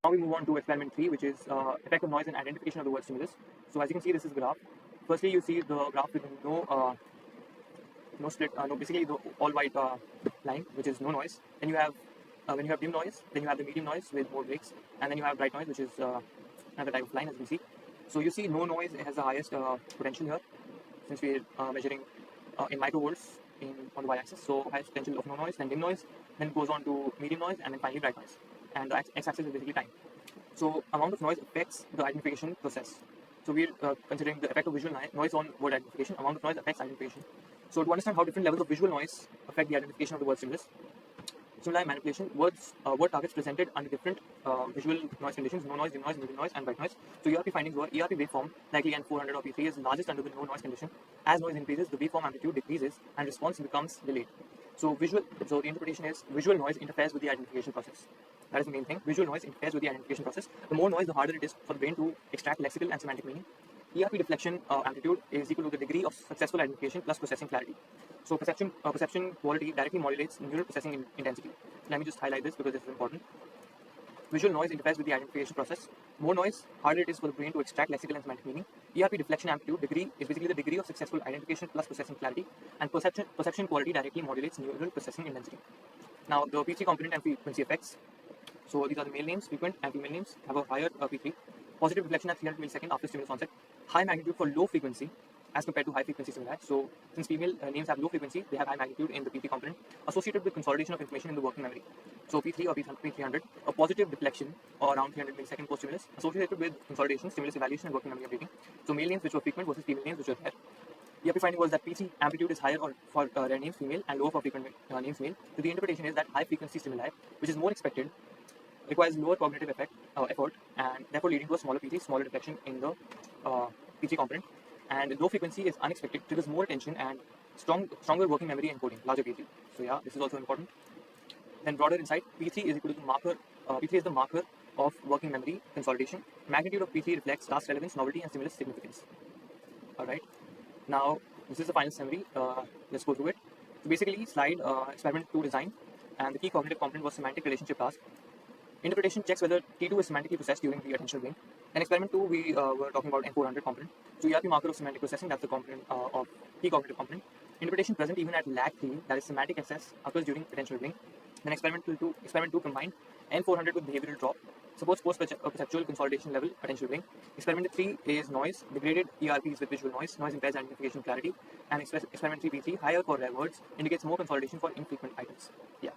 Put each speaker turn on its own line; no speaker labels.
Now we move on to experiment 3, which is effect of noise and identification of the word stimulus. So as you can see, this is the graph. Firstly, you see the graph with no split, basically the all white line, which is no noise. Then you have when you have dim noise, then you have the medium noise with more breaks, and then you have bright noise, which is another type of line, as you can see. So you see no noise has the highest potential here, since we are measuring in microvolts on the y-axis. So highest potential of no noise, then dim noise, then goes on to medium noise, and then finally bright noise. And the x-axis is basically time. So amount of noise affects the identification process. So we're considering the effect of visual noise on word identification. Amount of noise affects identification. So to understand how different levels of visual noise affect the identification of the word stimulus, stimuli manipulation, word targets presented under different visual noise conditions: no noise, dim noise, medium noise, and bright noise. So ERP findings were ERP waveform, likely N400 or P3, is largest under the no noise condition. As noise increases, the waveform amplitude decreases and response becomes delayed. So the interpretation is visual noise interferes with the identification process. That is the main thing. Visual noise interferes with the identification process. The more noise, the harder it is for the brain to extract lexical and semantic meaning. ERP deflection amplitude is equal to the degree of successful identification plus processing clarity. So perception quality directly modulates neural processing intensity. Let me just highlight this because this is important. Visual noise interferes with the identification process. More noise, harder it is for the brain to extract lexical and semantic meaning. ERP deflection amplitude degree is basically the degree of successful identification plus processing clarity, and perception quality directly modulates neural processing intensity. Now the P3 component and frequency effects. So these are the male names, frequent and female names have a higher P3. Positive reflection at 300 milliseconds after stimulus onset. High magnitude for low frequency as compared to high frequency stimuli. So since female names have low frequency, they have high magnitude in the P3 component associated with consolidation of information in the working memory. So P3 or P300, a positive deflection or around 300 milliseconds post stimulus associated with consolidation, stimulus evaluation, and working memory updating. So male names which were frequent versus female names which were rare. The ERP finding was that P3 amplitude is higher for rare names female and lower for frequent names male. So the interpretation is that high frequency stimuli, which is more expected, requires lower cognitive effort, and therefore leading to a smaller P3, smaller deflection in the P3 component. And low frequency is unexpected, triggers more attention and stronger working memory encoding, larger P3. So yeah, this is also important. Then broader insight, P3 is equal to the marker. P3 is the marker of working memory consolidation. Magnitude of P3 reflects task relevance, novelty, and stimulus significance. All right. Now this is the final summary. Let's go through it. So basically, slide experiment 2 design, and the key cognitive component was semantic relationship task. Interpretation checks whether T2 is semantically processed during the attentional brain. In experiment 2, we were talking about N400 component. So ERP marker of semantic processing, that's the component of key cognitive component. Interpretation present even at lag 3, that is semantic access, occurs during attentional brain. Then experiment 2 combined N400 with behavioral drop, supports post-perceptual consolidation level attentional brain. Experiment 3 is noise, degraded ERPs with visual noise impairs identification clarity. And experiment 3 P3, higher for rare words, indicates more consolidation for infrequent items. Yeah.